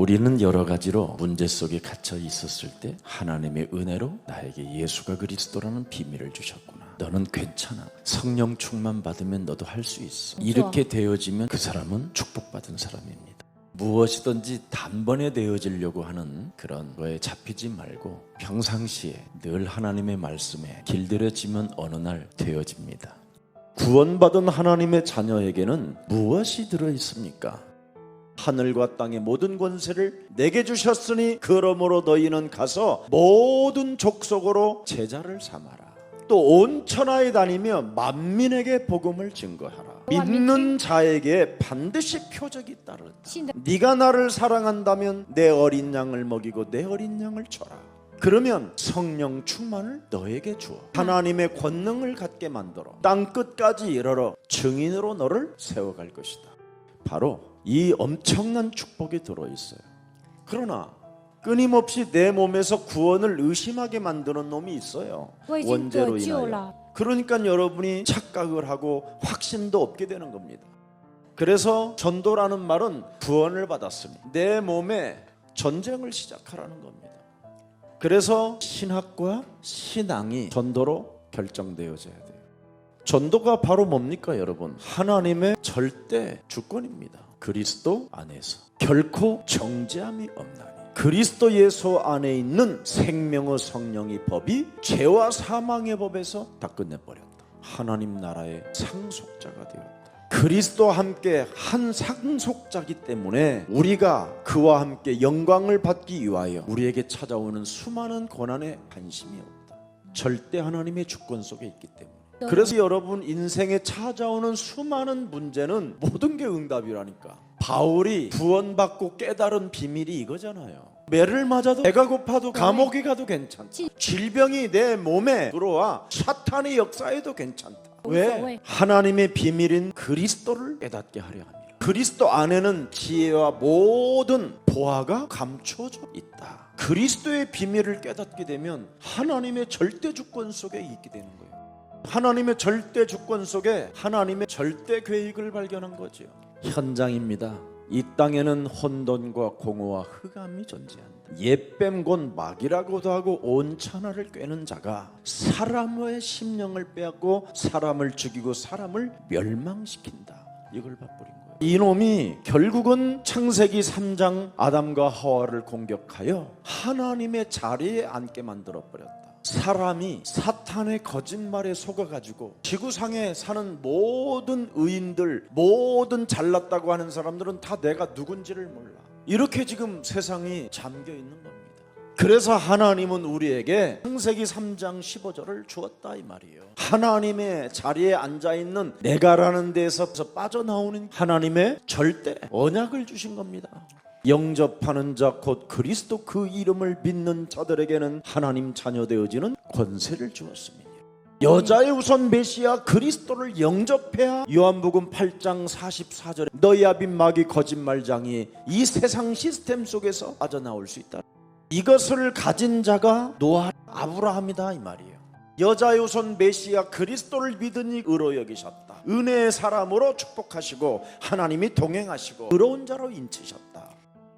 우리는 여러 가지로 문제 속에 갇혀 있었을 때 하나님의 은혜로 나에게 예수가 그리스도라는 비밀을 주셨구나. 너는 괜찮아. 성령 충만 받으면 너도 할 수 있어. 이렇게 되어지면 그 사람은 축복받은 사람입니다. 무엇이든지 단번에 되어지려고 하는 그런 거에 잡히지 말고 평상시에 늘 하나님의 말씀에 길들여지면 어느 날 되어집니다. 구원받은 하나님의 자녀에게는 무엇이 들어있습니까? 하늘과 땅의 모든 권세를 내게 주셨으니 그러므로 너희는 가서 모든 족속으로 제자를 삼아라. 또 온 천하에 다니며 만민에게 복음을 증거하라. 믿는 자에게 반드시 표적이 따른다. 네가 나를 사랑한다면 내 어린 양을 먹이고 내 어린 양을 줘라. 그러면 성령 충만을 너에게 주어 하나님의 권능을 갖게 만들어 땅 끝까지 이르러 증인으로 너를 세워갈 것이다. 바로 이 엄청난 축복이 들어있어요. 그러나 끊임없이 내 몸에서 구원을 의심하게 만드는 놈이 있어요. 원죄로 인하여. 그러니까 여러분이 착각을 하고 확신도 없게 되는 겁니다. 그래서 전도라는 말은 구원을 받았으니 내 몸에 전쟁을 시작하라는 겁니다. 그래서 신학과 신앙이 전도로 결정되어져야 돼요. 전도가 바로 뭡니까 여러분? 하나님의 절대 주권입니다. 그리스도 안에서 결코 정죄함이 없나니 그리스도 예수 안에 있는 생명의 성령의 법이 죄와 사망의 법에서 다 끝내버렸다. 하나님 나라의 상속자가 되었다. 그리스도와 함께 한 상속자이기 때문에 우리가 그와 함께 영광을 받기 위하여 우리에게 찾아오는 수많은 고난에 관심이 없다. 절대 하나님의 주권 속에 있기 때문에. 그래서 여러분 인생에 찾아오는 수많은 문제는 모든 게 응답이라니까. 바울이 구원받고 깨달은 비밀이 이거잖아요. 매를 맞아도 배가 고파도 감옥에 가도 괜찮다. 질병이 내 몸에 들어와 사탄의 역사에도 괜찮다. 왜? 하나님의 비밀인 그리스도를 깨닫게 하려 합니다. 그리스도 안에는 지혜와 모든 보화가 감춰져 있다. 그리스도의 비밀을 깨닫게 되면 하나님의 절대 주권 속에 있게 되는 거예요. 하나님의 절대 주권 속에 하나님의 절대 계획을 발견한 거죠. 현장입니다. 이 땅에는 혼돈과 공허와 흑암이 존재한다. 옛뱀 곧 마귀라고도 하고 온 천하를 꿰는 자가 사람의 심령을 빼앗고 사람을 죽이고 사람을 멸망시킨다. 이걸 맛보린 거예요. 이놈이 결국은 창세기 3장 아담과 하와를 공격하여 하나님의 자리에 앉게 만들어버렸다. 사람이 사탄의 거짓말에 속아가지고 지구상에 사는 모든 의인들, 모든 잘났다고 하는 사람들은 다 내가 누군지를 몰라. 이렇게 지금 세상이 잠겨 있는 겁니다. 그래서 하나님은 우리에게 창세기 3장 15절을 주었다 이 말이에요. 하나님의 자리에 앉아있는 내가라는 데서 빠져나오는 하나님의 절대 언약을 주신 겁니다. 영접하는 자 곧 그리스도 그 이름을 믿는 자들에게는 하나님 자녀 되어지는 권세를 주었습니다. 여자의 우선 메시아 그리스도를 영접해야 요한복음 8장 44절에 너희 아빈 마귀 거짓말장이 이 세상 시스템 속에서 빠져나올 수 있다. 이것을 가진 자가 노아 아브라함이다 이 말이에요. 여자의 우선 메시아 그리스도를 믿으니 의로 여기셨다. 은혜의 사람으로 축복하시고 하나님이 동행하시고 의로운 자로 인치셨다.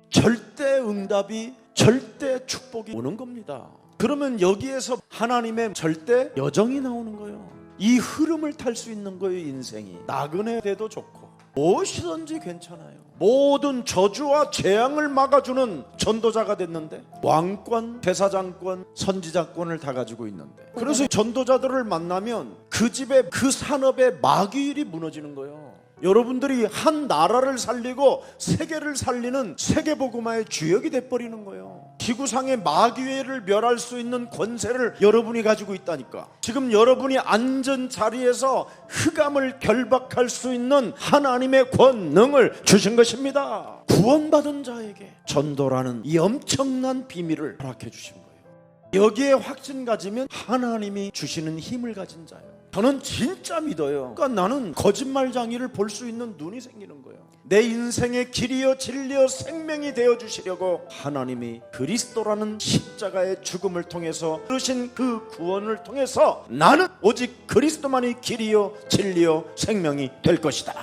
절대 응답이 절대 축복이 오는 겁니다. 그러면 여기에서 하나님의 절대 여정이 나오는 거예요. 이 흐름을 탈 수 있는 거예요. 인생이 나그네 돼도 좋고 무엇이든지 괜찮아요. 모든 저주와 재앙을 막아주는 전도자가 됐는데 왕권, 대사장권, 선지자권을 다 가지고 있는데 그래서 전도자들을 만나면 그 집에 그 산업의 마귀일이 무너지는 거예요. 여러분들이 한 나라를 살리고 세계를 살리는 세계복음화의 주역이 돼버리는 거예요. 지구상의 마귀를 멸할 수 있는 권세를 여러분이 가지고 있다니까. 지금 여러분이 앉은 자리에서 흑암을 결박할 수 있는 하나님의 권능을 주신 것입니다. 구원받은 자에게 전도라는 이 엄청난 비밀을 허락해 주신 거예요. 여기에 확신 가지면 하나님이 주시는 힘을 가진 자예요. 저는 진짜 믿어요. 그러니까 나는 거짓말장이를 볼 수 있는 눈이 생기는 거예요. 내 인생의 길이요 진리요 생명이 되어주시려고 하나님이 그리스도라는 십자가의 죽음을 통해서 이루신 그 구원을 통해서 나는 오직 그리스도만이 길이요 진리요 생명이 될 것이다.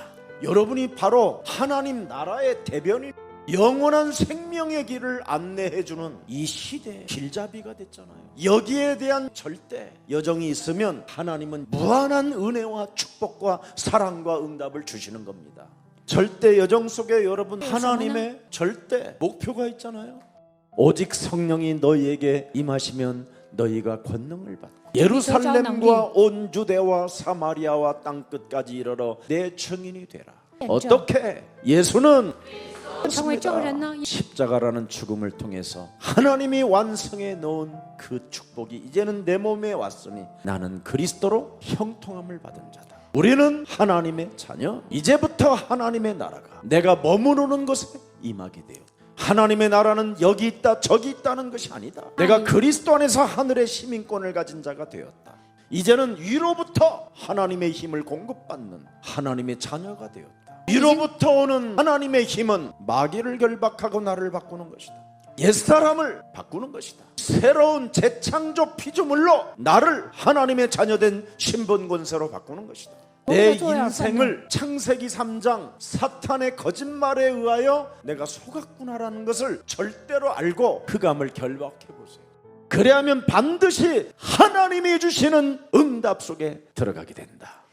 여러분이 바로 하나님 나라의 대변인. 영원한 생명의 길을 안내해주는 이 시대의 길잡이가 됐잖아요. 여기에 대한 절대 여정이 있으면 하나님은 무한한 은혜와 축복과 사랑과 응답을 주시는 겁니다. 절대 여정 속에 여러분 하나님의 절대 목표가 있잖아요. 오직 성령이 너희에게 임하시면 너희가 권능을 받고 예루살렘과 온 유대와 사마리아와 땅끝까지 이르러 내 증인이 되라. 어떻게? 예수는 십자가라는 죽음을 통해서 하나님이 완성해 놓은 그 축복이 이제는 내 몸에 왔으니 나는 그리스도로 형통함을 받은 자다. 우리는 하나님의 자녀. 이제부터 하나님의 나라가 내가 머무르는 곳에 임하게 되었다. 하나님의 나라는 여기 있다 저기 있다는 것이 아니다. 내가 그리스도 안에서 하늘의 시민권을 가진 자가 되었다. 이제는 위로부터 하나님의 힘을 공급받는 하나님의 자녀가 되었다. 위로부터 오는 하나님의 힘은 마귀를 결박하고 나를 바꾸는 것이다. 옛사람을 바꾸는 것이다. 새로운 재창조 피조물로 나를 하나님의 자녀된 신분 권세로 바꾸는 것이다. 내 인생을 창세기 3장 사탄의 거짓말에 의하여 내가 속았구나라는 것을 절대로 알고 흑암을 결박해 보세요. 그래야면 반드시 하나님이 주시는 응답 속에 들어가게 된다.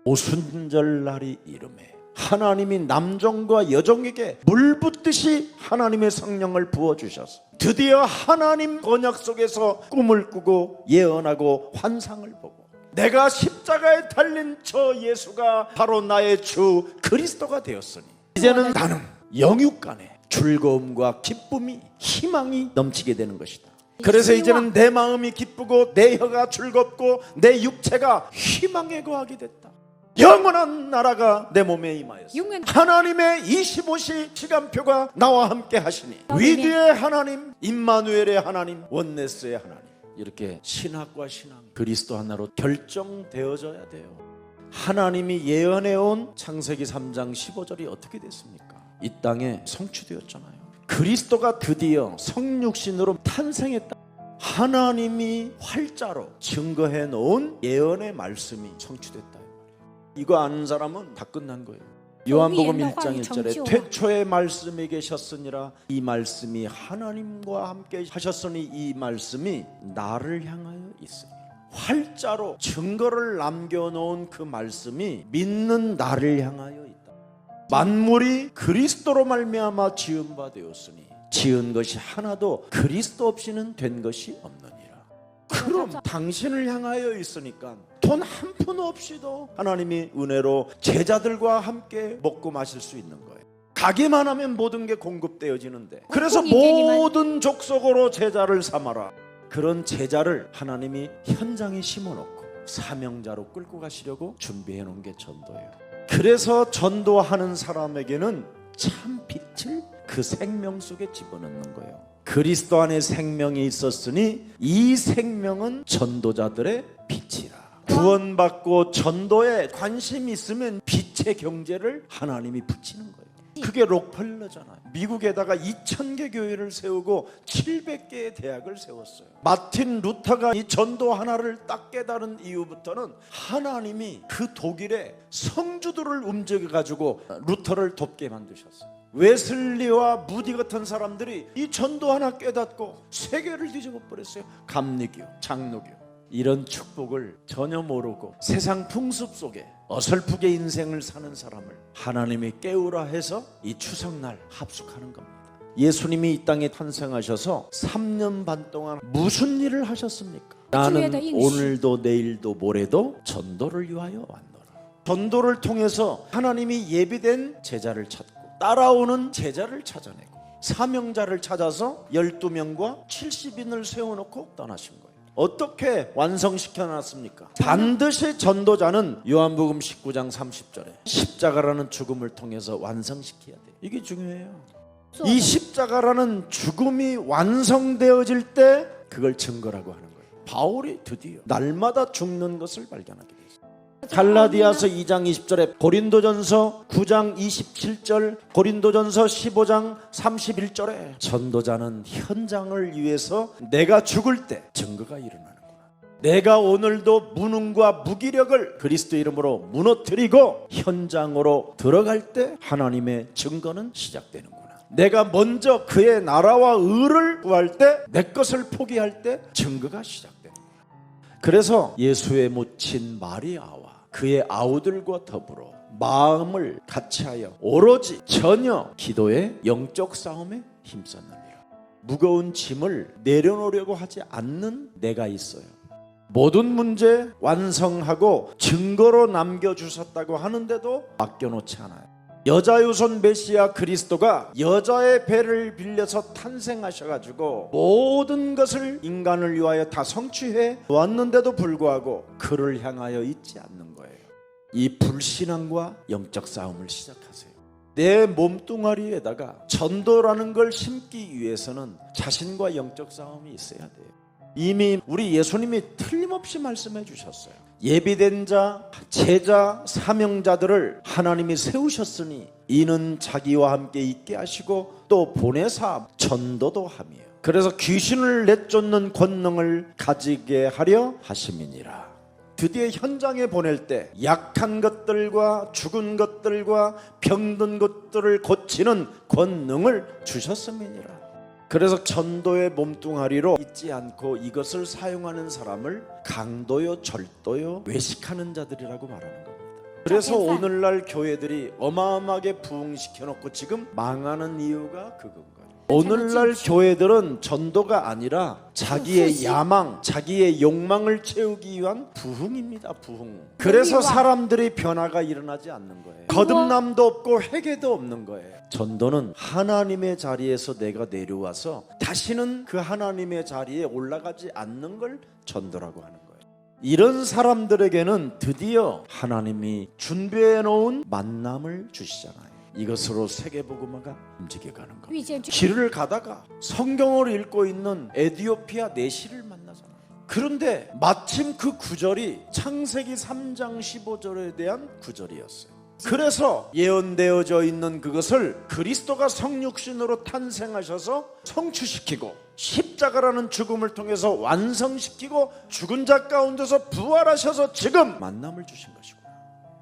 오순절 날이 이름에 하나님이 남종과 여종에게 물 붓듯이 하나님의 성령을 부어주셔서 드디어 하나님 언약 속에서 꿈을 꾸고 예언하고 환상을 보고 내가 십자가에 달린 저 예수가 바로 나의 주 그리스도가 되었으니 이제는 나는 영육간에 즐거움과 기쁨이 희망이 넘치게 되는 것이다. 그래서 이제는 내 마음이 기쁘고 내 혀가 즐겁고 내 육체가 희망에 거하게 됐다. 영원한 나라가 내 몸에 임하였어. 하나님의 25시 시간표가 나와 함께 하시니 위대의 하나님, 임마누엘의 하나님, 원네스의 하나님, 이렇게 신학과 신앙 그리스도 하나로 결정되어져야 돼요. 하나님이 예언해온 창세기 3장 15절이 어떻게 됐습니까? 이 땅에 성취되었잖아요. 그리스도가 드디어 성육신으로 탄생했다. 하나님이 활자로 증거해 놓은 예언의 말씀이 성취됐다. 이거 아는 사람은 다 끝난 거예요. 요한복음 1장 1절에 태초에 말씀이 계셨으니라. 이 말씀이 하나님과 함께 하셨으니 이 말씀이 나를 향하여 있으니. 활자로 증거를 남겨놓은 그 말씀이 믿는 나를 향하여 있다. 만물이 그리스도로 말미암아 지은 바 되었으니 지은 것이 하나도 그리스도 없이는 된 것이 없느니라. 그럼 당신을 향하여 있으니까 돈 한 푼 없이도 하나님이 은혜로 제자들과 함께 먹고 마실 수 있는 거예요. 가기만 하면 모든 게 공급되어지는데, 그래서 모든 족속으로 제자를 삼아라. 그런 제자를 하나님이 현장에 심어놓고 사명자로 끌고 가시려고 준비해 놓은 게 전도예요. 그래서 전도하는 사람에게는 참 빛을 그 생명 속에 집어넣는 거예요. 그리스도 안에 생명이 있었으니 이 생명은 전도자들의 빛이라. 구원받고 전도에 관심이 있으면 빛의 경제를 하나님이 붙이는 거예요. 그게 록펠러잖아요. 미국에다가 2000개 교회를 세우고 700개의 대학을 세웠어요. 마틴 루터가 이 전도 하나를 딱 깨달은 이후부터는 하나님이 그 독일의 성주들을 움직여가지고 루터를 돕게 만드셨어요. 웨슬리와 무디 같은 사람들이 이 전도 하나 깨닫고 세계를 뒤집어 버렸어요. 감리교, 장로교. 이런 축복을 전혀 모르고 세상 풍습 속에 어설프게 인생을 사는 사람을 하나님이 깨우라 해서 이 추석날 합숙하는 겁니다. 예수님이 이 땅에 탄생하셔서 3년 반 동안 무슨 일을 하셨습니까? 나는 오늘도 내일도 모레도 전도를 위하여 왔노라. 전도를 통해서 하나님이 예비된 제자를 찾고 따라오는 제자를 찾아내고 사명자를 찾아서 12명과 70인을 세워놓고 떠나신 거예요. 어떻게 완성시켜 놨습니까? 반드시 전도자는 요한복음 19장 30절에 십자가라는 죽음을 통해서 완성시켜야 돼요. 이게 중요해요. 이 십자가라는 죽음이 완성되어질 때 그걸 증거라고 하는 거예요. 바울이 드디어 날마다 죽는 것을 발견하게 됐어요. 갈라디아서 2장 20절에 고린도전서 9장 27절 고린도전서 15장 31절에 전도자는 현장을 위해서 내가 죽을 때 증거가 일어나는구나. 내가 오늘도 무능과 무기력을 그리스도 이름으로 무너뜨리고 현장으로 들어갈 때 하나님의 증거는 시작되는구나. 내가 먼저 그의 나라와 의를 구할 때, 내 것을 포기할 때 증거가 시작됩니다. 그래서 예수에 묻힌 마리아와 그의 아우들과 더불어 마음을 같이하여 오로지 전혀 기도의 영적 싸움에 힘썼느니라. 무거운 짐을 내려놓으려고 하지 않는 내가 있어요. 모든 문제 완성하고 증거로 남겨주셨다고 하는데도 맡겨놓지 않아요. 여자유손 메시아 그리스도가 여자의 배를 빌려서 탄생하셔가지고 모든 것을 인간을 위하여 다 성취해 왔는데도 불구하고 그를 향하여 있지 않는 거예요. 이 불신앙과 영적 싸움을 시작하세요. 내 몸뚱아리에다가 전도라는 걸 심기 위해서는 자신과 영적 싸움이 있어야 돼요. 이미 우리 예수님이 틀림없이 말씀해 주셨어요. 예비된 자, 제자, 사명자들을 하나님이 세우셨으니 이는 자기와 함께 있게 하시고 또 보내사 전도도 함이에요. 그래서 귀신을 내쫓는 권능을 가지게 하려 하심이니라. 드디어 현장에 보낼 때 약한 것들과 죽은 것들과 병든 것들을 고치는 권능을 주셨음이니라. 그래서 전도의 몸뚱아리로 있지 않고 이것을 사용하는 사람을 강도요, 절도요, 외식하는 자들이라고 말하는 겁니다. 그래서 오늘날 교회들이 어마어마하게 부흥시켜놓고 지금 망하는 이유가 그건 거예요. 오늘날 교회들은 전도가 아니라 자기의 야망, 자기의 욕망을 채우기 위한 부흥입니다. 부흥. 그래서 사람들이 변화가 일어나지 않는 거예요. 거듭남도 없고 회개도 없는 거예요. 전도는 하나님의 자리에서 내가 내려와서 다시는 그 하나님의 자리에 올라가지 않는 걸 전도라고 하는 거예요. 이런 사람들에게는 드디어 하나님이 준비해 놓은 만남을 주시잖아요. 이것으로 세계복음화가 움직여가는 겁니다. 길을 가다가 성경을 읽고 있는 에티오피아 내시를 만나잖아요. 그런데 마침 그 구절이 창세기 3장 15절에 대한 구절이었어요. 그래서 예언되어져 있는 그것을 그리스도가 성육신으로 탄생하셔서 성취시키고 십자가라는 죽음을 통해서 완성시키고 죽은 자 가운데서 부활하셔서 지금 만남을 주신 것이고,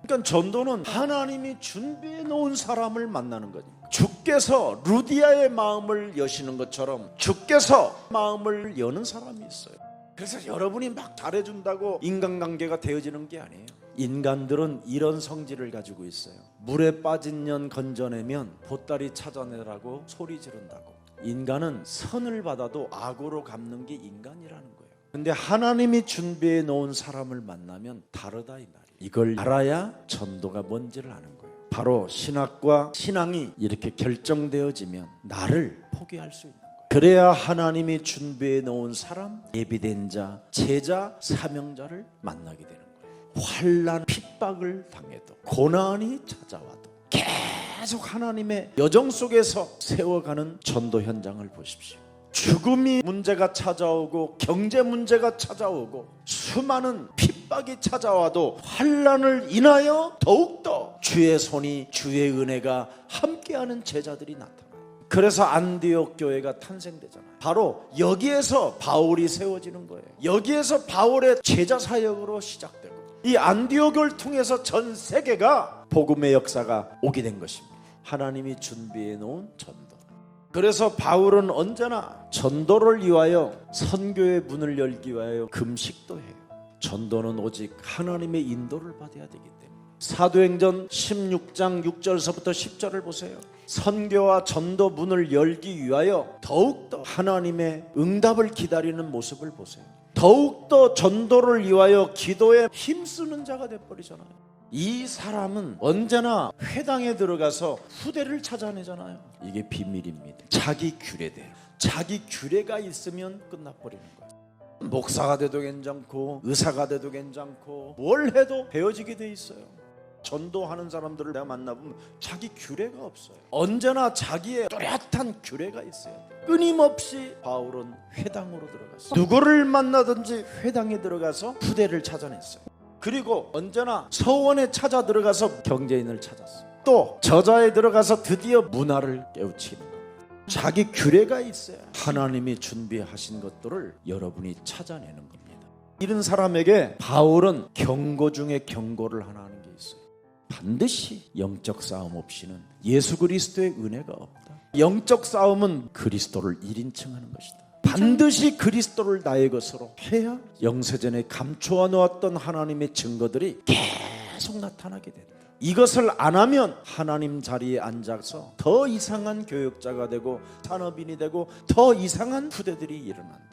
그러니까 전도는 하나님이 준비해 놓은 사람을 만나는 거니까, 주께서 루디아의 마음을 여시는 것처럼 주께서 마음을 여는 사람이 있어요. 그래서 여러분이 막 잘해준다고 인간관계가 되어지는 게 아니에요. 인간들은 이런 성질을 가지고 있어요. 물에 빠진 년 건져내면 보따리 찾아내라고 소리 지른다고. 인간은 선을 받아도 악으로 갚는 게 인간이라는 거예요. 근데 하나님이 준비해 놓은 사람을 만나면 다르다 이 말이에요. 이걸 알아야 전도가 뭔지를 아는 거예요. 바로 신학과 신앙이 이렇게 결정되어지면 나를 포기할 수 있는 거예요. 그래야 하나님이 준비해 놓은 사람, 예비된 자, 제자, 사명자를 만나게 되는 거예요. 환난, 핍박을 당해도, 고난이 찾아와도 계속 하나님의 여정 속에서 세워가는 전도 현장을 보십시오. 죽음이 문제가 찾아오고 경제 문제가 찾아오고 수많은 핍박이 찾아와도 환난을 인하여 더욱더 주의 손이, 주의 은혜가 함께하는 제자들이 나타나요. 그래서 안디옥 교회가 탄생되잖아요. 바로 여기에서 바울이 세워지는 거예요. 여기에서 바울의 제자 사역으로 시작되고, 이 안디옥을 통해서 전 세계가 복음의 역사가 오게 된 것입니다. 하나님이 준비해 놓은 전도. 그래서 바울은 언제나 전도를 위하여, 선교의 문을 열기 위하여 금식도 해요. 전도는 오직 하나님의 인도를 받아야 되기 때문에. 사도행전 16장 6절서부터 10절을 보세요. 선교와 전도 문을 열기 위하여 더욱더 하나님의 응답을 기다리는 모습을 보세요. 더욱더 전도를 위하여 기도에 힘쓰는 자가 돼버리잖아요. 이 사람은 언제나 회당에 들어가서 후대를 찾아내잖아요. 이게 비밀입니다. 자기 규례대로. 자기 규례가 있으면 끝나버리는 거예요. 목사가 돼도 괜찮고 의사가 돼도 괜찮고 뭘 해도 배워지게 돼 있어요. 전도하는 사람들을 내가 만나보면 자기 규례가 없어요. 언제나 자기의 뚜렷한 규례가 있어요. 끊임없이 바울은 회당으로 들어갔어요. 누구를 만나든지 회당에 들어가서 후대를 찾아냈어요. 그리고 언제나 서원에 찾아 들어가서 경제인을 찾았어요. 또 저자에 들어가서 드디어 문화를 깨우치는 거예요. 자기 규례가 있어야 하나님이 준비하신 것들을 여러분이 찾아내는 겁니다. 이런 사람에게 바울은 경고 중에 경고를 하나 하는 게 있어요. 반드시 영적 싸움 없이는 예수 그리스도의 은혜가 없다. 영적 싸움은 그리스도를 1인칭 하는 것이다. 반드시 그리스도를 나의 것으로 해야 영세전에 감추어 놓았던 하나님의 증거들이 계속 나타나게 된다. 이것을 안 하면 하나님 자리에 앉아서 더 이상한 교역자가 되고 산업인이 되고 더 이상한 후대들이 일어난다.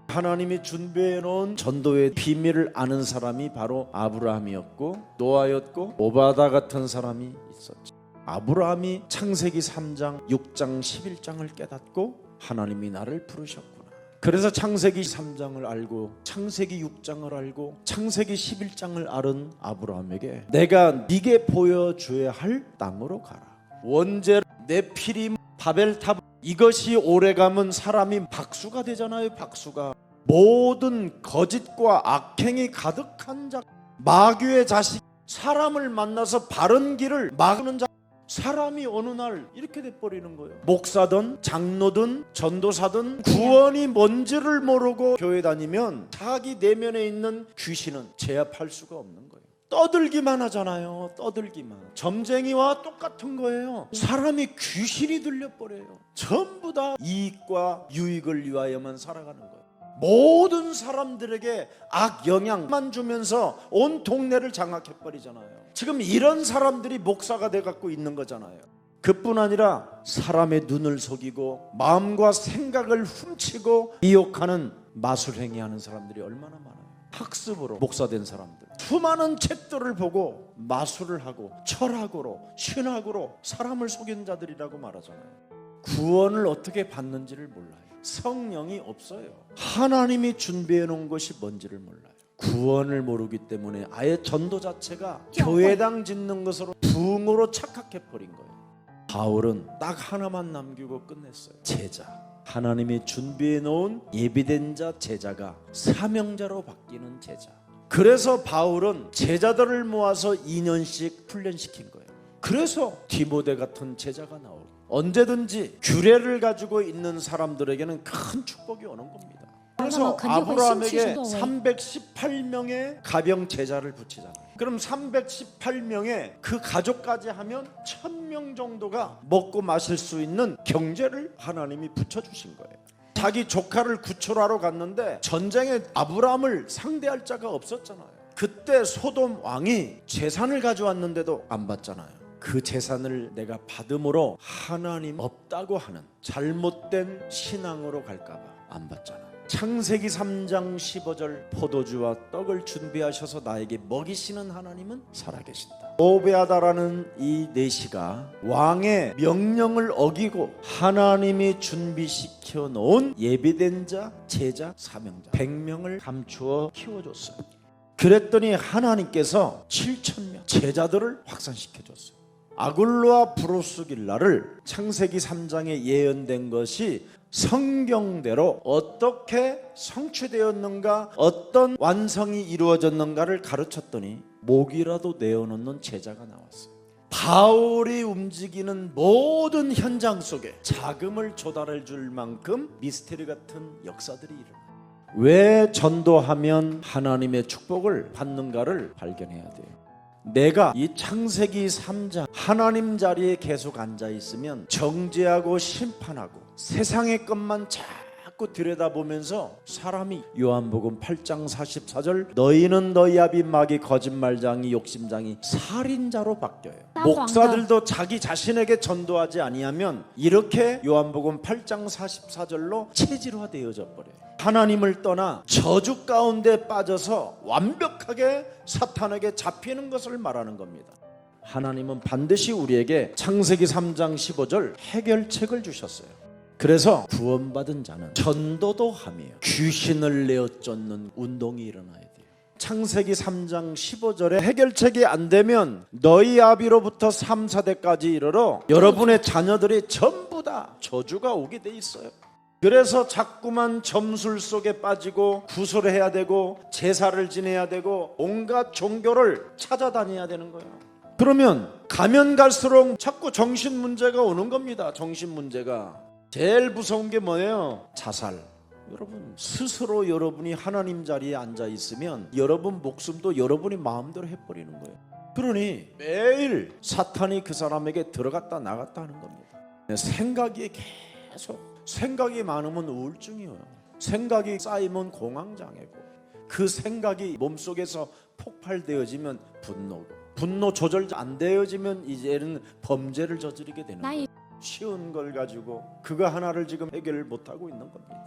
하나님이 준비해 놓은 전도의 비밀을 아는 사람이 바로 아브라함이었고 노아였고 오바다 같은 사람이 있었죠. 아브라함이 창세기 3장, 6장, 11장을 깨닫고 하나님이 나를 부르셨구나. 그래서 창세기 3장을 알고 창세기 6장을 알고 창세기 11장을 알은 아브라함에게 내가 네게 보여줘야 할 땅으로 가라. 원죄, 네피림, 바벨탑, 이것이 오래가면 사람이 박수가 되잖아요. 박수가. 모든 거짓과 악행이 가득한 자, 마귀의 자식, 사람을 만나서 바른 길을 막는 자, 사람이 어느 날 이렇게 돼버리는 거예요. 목사든 장로든 전도사든 구원이 뭔지를 모르고 교회 다니면 자기 내면에 있는 귀신은 제압할 수가 없는 거예요. 떠들기만 하잖아요. 떠들기만. 점쟁이와 똑같은 거예요. 사람이 귀신이 들려버려요. 전부 다 이익과 유익을 위하여만 살아가는 거예요. 모든 사람들에게 악영향만 주면서 온 동네를 장악해버리잖아요. 지금 이런 사람들이 목사가 돼갖고 있는 거잖아요. 그뿐 아니라 사람의 눈을 속이고 마음과 생각을 훔치고 미혹하는 마술행위하는 사람들이 얼마나 많아요. 학습으로 목사된 사람들, 수많은 책들을 보고 마술을 하고 철학으로 신학으로 사람을 속인 자들이라고 말하잖아요. 구원을 어떻게 받는지를 몰라요. 성령이 없어요. 하나님이 준비해 놓은 것이 뭔지를 몰라요. 구원을 모르기 때문에 아예 전도 자체가 교회당 짓는 것으로 붕으로 착각해 버린 거예요. 바울은 딱 하나만 남기고 끝냈어요. 제자. 하나님이 준비해 놓은 예비된 자 제자가 사명자로 바뀌는 제자. 그래서 바울은 제자들을 모아서 2년씩 훈련시킨 거예요. 그래서 디모데 같은 제자가 나오고 언제든지 규례를 가지고 있는 사람들에게는 큰 축복이 오는 겁니다. 그래서 아브라함에게 318명의 가병 제자를 붙이잖아요. 그럼 318명의 그 가족까지 하면 1000명 정도가 먹고 마실 수 있는 경제를 하나님이 붙여주신 거예요. 자기 조카를 구출하러 갔는데 전쟁에 아브라함을 상대할 자가 없었잖아요. 그때 소돔 왕이 재산을 가져왔는데도 안 받잖아요. 그 재산을 내가 받음으로 하나님 없다고 하는 잘못된 신앙으로 갈까봐 안 받잖아요. 창세기 3장 15절 포도주와 떡을 준비하셔서 나에게 먹이시는 하나님은 살아계신다. 오베아다라는 이 내시가 왕의 명령을 어기고 하나님이 준비시켜 놓은 예비된 자, 제자, 사명자 100명을 감추어 키워줬어요. 그랬더니 하나님께서 7,000명 제자들을 확산시켜줬어요. 아굴로와 브로스길라를 창세기 3장에 예언된 것이 성경대로 어떻게 성취되었는가, 어떤 완성이 이루어졌는가를 가르쳤더니 목이라도 내어놓는 제자가 나왔어요. 바울이 움직이는 모든 현장 속에 자금을 조달해 줄 만큼 미스테리 같은 역사들이 일어나요. 왜 전도하면 하나님의 축복을 받는가를 발견해야 돼요. 내가 이 창세기 3장 하나님 자리에 계속 앉아있으면 정죄하고 심판하고 세상의 것만 자꾸 들여다보면서 사람이 요한복음 8장 44절 너희는 너희 아비 마귀 거짓말장이 욕심장이 살인자로 바뀌어요. 목사들도 자기 자신에게 전도하지 아니하면 이렇게 요한복음 8장 44절로 체질화되어져 버려요. 하나님을 떠나 저주 가운데 빠져서 완벽하게 사탄에게 잡히는 것을 말하는 겁니다. 하나님은 반드시 우리에게 창세기 3장 15절 해결책을 주셨어요. 그래서 구원받은 자는 전도도 하며 귀신을 내어 쫓는 운동이 일어나야 돼요. 창세기 3장 15절에 해결책이 안 되면 너희 아비로부터 3, 4대까지 이르러 여러분의 자녀들이 전부 다 저주가 오게 돼 있어요. 그래서 자꾸만 점술 속에 빠지고 구설을 해야 되고 제사를 지내야 되고 온갖 종교를 찾아다녀야 되는 거예요. 그러면 가면 갈수록 자꾸 정신 문제가 오는 겁니다. 정신 문제가. 제일 무서운 게 뭐예요? 자살. 여러분 스스로 여러분이 하나님 자리에 앉아 있으면 여러분 목숨도 여러분이 마음대로 해버리는 거예요. 그러니 매일 사탄이 그 사람에게 들어갔다 나갔다 하는 겁니다. 생각이 계속, 생각이 많으면 우울증이에요. 생각이 쌓이면 공황장애고, 그 생각이 몸속에서 폭발되어지면 분노고, 분노 조절 안 되어지면 이제는 범죄를 저지르게 되는 거예요. 쉬운 걸 가지고 그거 하나를 지금 해결을 못하고 있는 겁니다.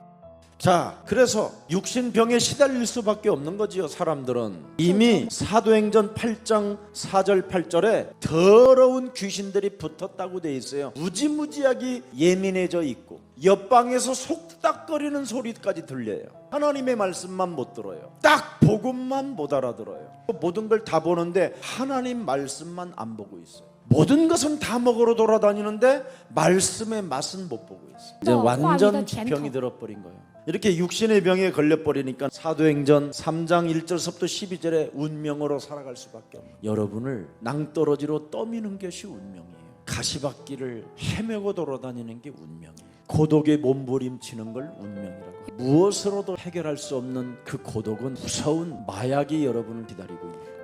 자, 그래서 육신병에 시달릴 수밖에 없는 거지요. 사람들은 이미 사도행전 8장 4절 8절에 더러운 귀신들이 붙었다고 돼 있어요. 무지무지하게 예민해져 있고 옆방에서 속닥거리는 소리까지 들려요. 하나님의 말씀만 못 들어요. 딱 복음만 못 알아들어요. 모든 걸 다 보는데 하나님 말씀만 안 보고 있어요. 모든 것은 다 먹으러 돌아다니는데 말씀의 맛은 못 보고 있어요. 이제 완전 병이 들어버린 거예요. 이렇게 육신의 병에 걸려버리니까 사도행전 3장 1절서부터 12절에 운명으로 살아갈 수밖에 없는, 여러분을 낭떠러지로 떠미는 것이 운명이에요. 가시밭길을 헤매고 돌아다니는 게 운명이에요. 고독에 몸부림치는 걸 운명이라고. 무엇으로도 해결할 수 없는 그 고독은 무서운 마약이 여러분을 기다리고 있는 거예요.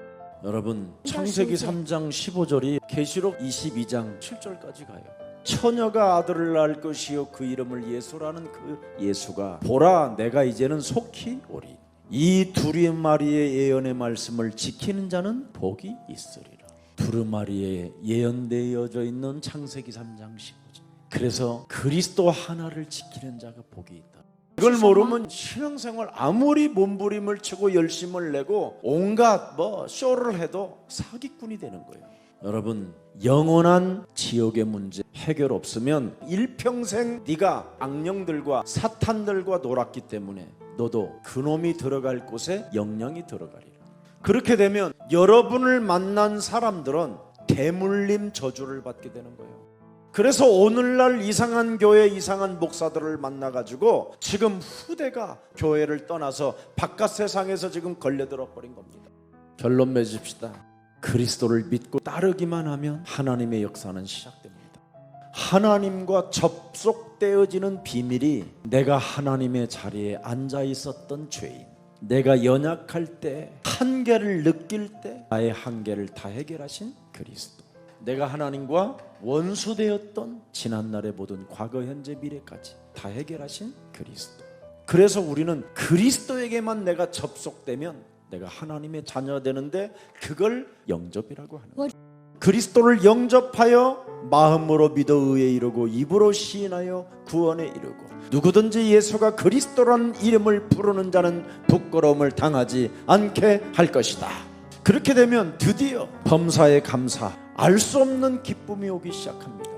여러분, 창세기 3장 15절이 계시록 22장 7절까지 가요. 처녀가 아들을 낳을 것이요 그 이름을 예수라는 그 예수가 보라 내가 이제는 속히 오리. 이 두루마리의 예언의 말씀을 지키는 자는 복이 있으리라. 두루마리에 예언되어져 있는 창세기 3장 15절. 그래서 그리스도 하나를 지키는 자가 복이 있다. 이걸 모르면 신앙생활 아무리 몸부림을 치고 열심을 내고 온갖 쇼를 해도 사기꾼이 되는 거예요. 여러분, 영원한 지옥의 문제 해결 없으면 일평생 네가 악령들과 사탄들과 놀았기 때문에 너도 그놈이 들어갈 곳에 영영이 들어가리라. 그렇게 되면 여러분을 만난 사람들은 대물림 저주를 받게 되는 거예요. 그래서 오늘날 이상한 교회 이상한 목사들을 만나가지고 지금 후대가 교회를 떠나서 바깥 세상에서 지금 걸려들어 버린 겁니다. 결론 맺읍시다. 그리스도를 믿고 따르기만 하면 하나님의 역사는 시작됩니다. 하나님과 접속되어지는 비밀이 내가 하나님의 자리에 앉아 있었던 죄인, 내가 연약할 때 한계를 느낄 때 나의 한계를 다 해결하신 그리스도, 내가 하나님과 원수되었던 지난날의 모든 과거 현재 미래까지 다 해결하신 그리스도. 그래서 우리는 그리스도에게만 내가 접속되면 내가 하나님의 자녀가 되는데 그걸 영접이라고 하는 거예요. 그리스도를 영접하여 마음으로 믿어 의에 이르고 입으로 시인하여 구원에 이르고 누구든지 예수가 그리스도라는 이름을 부르는 자는 부끄러움을 당하지 않게 할 것이다. 그렇게 되면 드디어 범사에 감사, 알 수 없는 기쁨이 오기 시작합니다.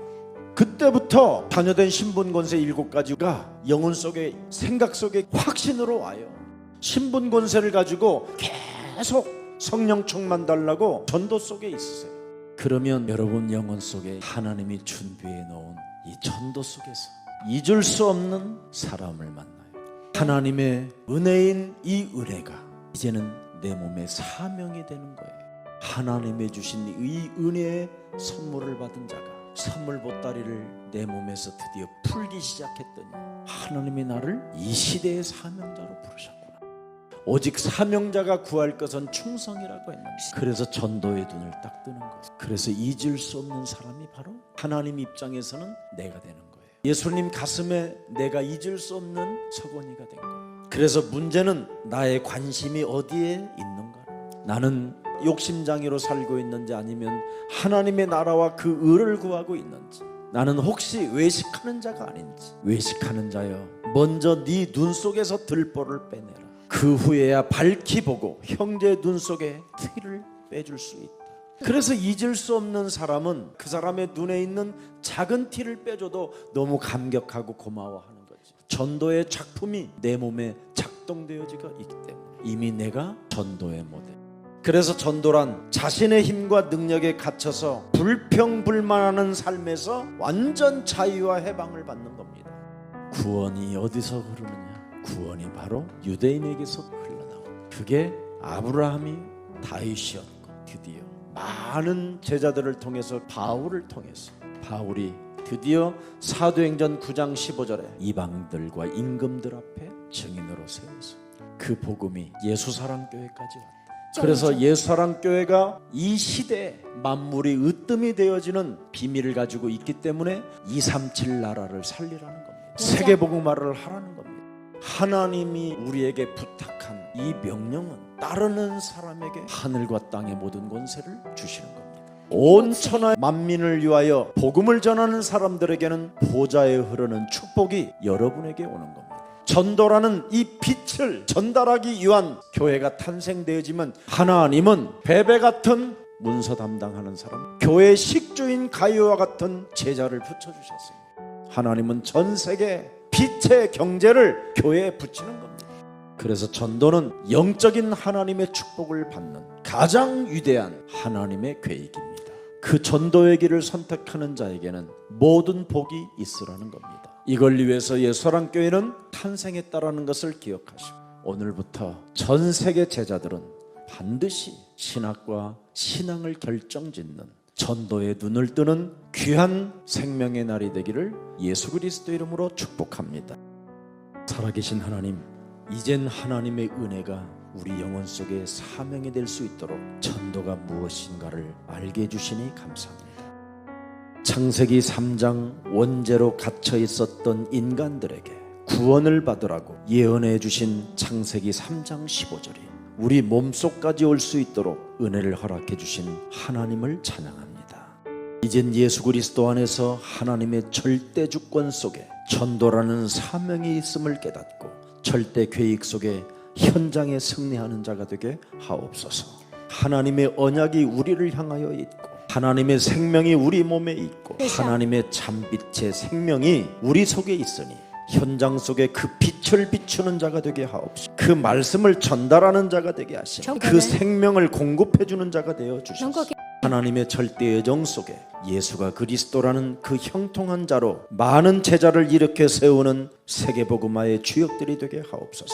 그때부터 자녀된 신분권세 7가지가 영혼 속에, 생각 속에 확신으로 와요. 신분권세를 가지고 계속 성령 충만 달라고 전도 속에 있으세요. 그러면 여러분 영혼 속에 하나님이 준비해 놓은 이 전도 속에서 잊을 수 없는 사람을 만나요. 하나님의 은혜인 이 은혜가 이제는 내 몸의 사명이 되는 거예요. 하나님의 주신 이 은혜의 선물을 받은 자가 선물 보따리를 내 몸에서 드디어 풀기 시작했더니 하나님이 나를 이 시대의 사명자로 부르셨구나. 오직 사명자가 구할 것은 충성이라고 했는데, 그래서 전도의 눈을 딱 뜨는 거예요. 그래서 잊을 수 없는 사람이 바로 하나님 입장에서는 내가 되는 거예요. 예수님 가슴에 내가 잊을 수 없는 서건이가 된 거예요. 그래서 문제는 나의 관심이 어디에 있는가. 나는 욕심장애로 살고 있는지 아니면 하나님의 나라와 그 의를 구하고 있는지, 나는 혹시 외식하는 자가 아닌지. 외식하는 자여, 먼저 네 눈 속에서 들보를 빼내라. 그 후에야 밝히 보고 형제 눈 속에 티를 빼줄 수 있다. 그래서 잊을 수 없는 사람은 그 사람의 눈에 있는 작은 티를 빼줘도 너무 감격하고 고마워하는 거지. 전도의 작품이 내 몸에 작동되어지고 있기 때문에 이미 내가 전도의 모델. 그래서 전도란 자신의 힘과 능력에 갇혀서 불평불만하는 삶에서 완전 자유와 해방을 받는 겁니다. 구원이 어디서 흐르느냐? 구원이 바로 유대인에게서 흘러나온, 그게 아브라함이 다윗이었고 드디어 많은 제자들을 통해서 바울을 통해서 바울이 드디어 사도행전 9장 15절에 이방들과 임금들 앞에 증인으로 세워서 그 복음이 예수사랑교회까지 왔다. 그래서 예수사랑교회가 이 시대에 만물이 으뜸이 되어지는 비밀을 가지고 있기 때문에 237 나라를 살리라는 겁니다. 세계복음화를 하라는 겁니다. 하나님이 우리에게 부탁한 이 명령은 따르는 사람에게 하늘과 땅의 모든 권세를 주시는 겁니다. 온 천하 만민을 위하여 복음을 전하는 사람들에게는 보좌에 흐르는 축복이 여러분에게 오는 겁니다. 전도라는 이 빛을 전달하기 위한 교회가 탄생되어지면 하나님은 베베 같은 문서 담당하는 사람, 교회 식주인 가이오와 같은 제자를 붙여주셨습니다. 하나님은 전 세계 빛의 경제를 교회에 붙이는 겁니다. 그래서 전도는 영적인 하나님의 축복을 받는 가장 위대한 하나님의 계획입니다. 그 전도의 길을 선택하는 자에게는 모든 복이 있으라는 겁니다. 이걸 위해서 예수사랑교회는 탄생했다라는 것을 기억하시고, 오늘부터 전 세계 제자들은 반드시 신학과 신앙을 결정짓는 전도에 눈을 뜨는 귀한 생명의 날이 되기를 예수 그리스도 이름으로 축복합니다. 살아계신 하나님, 이젠 하나님의 은혜가 우리 영혼 속에 사명이 될 수 있도록 전도가 무엇인가를 알게 해주시니 감사합니다. 창세기 3장 원죄로 갇혀 있었던 인간들에게 구원을 받으라고 예언해 주신 창세기 3장 15절이 우리 몸속까지 올 수 있도록 은혜를 허락해 주신 하나님을 찬양합니다. 이젠 예수 그리스도 안에서 하나님의 절대 주권 속에 전도라는 사명이 있음을 깨닫고 절대 계획 속에 현장에 승리하는 자가 되게 하옵소서. 하나님의 언약이 우리를 향하여 있고 하나님의 생명이 우리 몸에 있고 하나님의 참빛의 생명이 우리 속에 있으니 현장 속에 그 빛을 비추는 자가 되게 하옵소서. 그 말씀을 전달하는 자가 되게 하시고 그 생명을 공급해 주는 자가 되어 주소서. 하나님의 절대 예정 속에 예수가 그리스도라는 그 형통한 자로 많은 제자를 일으켜 세우는 세계복음화의 주역들이 되게 하옵소서.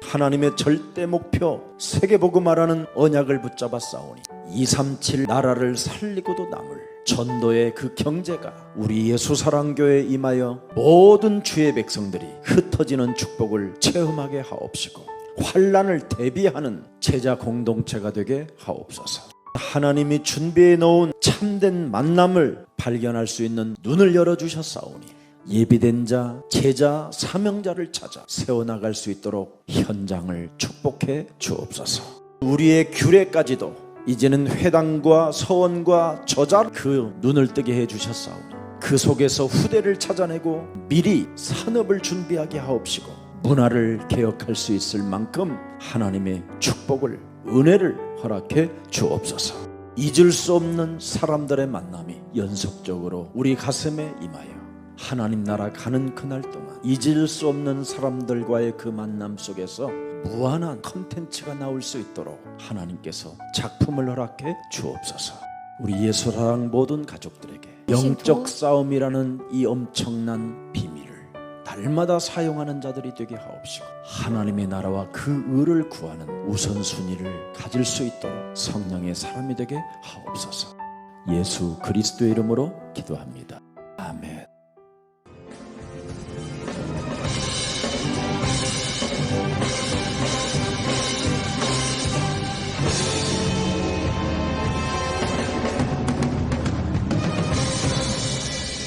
하나님의 절대 목표 세계복음화라는 언약을 붙잡아 싸우니 237 나라를 살리고도 남을 전도의 그 경제가 우리 예수사랑교회에 임하여 모든 주의 백성들이 흩어지는 축복을 체험하게 하옵시고 환난을 대비하는 제자 공동체가 되게 하옵소서. 하나님이 준비해 놓은 참된 만남을 발견할 수 있는 눈을 열어주셨사오니 예비된 자, 제자, 사명자를 찾아 세워나갈 수 있도록 현장을 축복해 주옵소서. 우리의 규례까지도 이제는 회당과 서원과 저자 그 눈을 뜨게 해주셨사오니 그 속에서 후대를 찾아내고 미리 산업을 준비하게 하옵시고 문화를 개혁할 수 있을 만큼 하나님의 축복을, 은혜를 허락해 주옵소서. 잊을 수 없는 사람들의 만남이 연속적으로 우리 가슴에 임하여 하나님 나라 가는 그날 동안 잊을 수 없는 사람들과의 그 만남 속에서 무한한 컨텐츠가 나올 수 있도록 하나님께서 작품을 허락해 주옵소서. 우리 예수사랑 모든 가족들에게 영적 싸움이라는 이 엄청난 비밀을 날마다 사용하는 자들이 되게 하옵시고 하나님의 나라와 그 의를 구하는 우선순위를 가질 수 있도록 성령의 사람이 되게 하옵소서. 예수 그리스도의 이름으로 기도합니다. 아멘.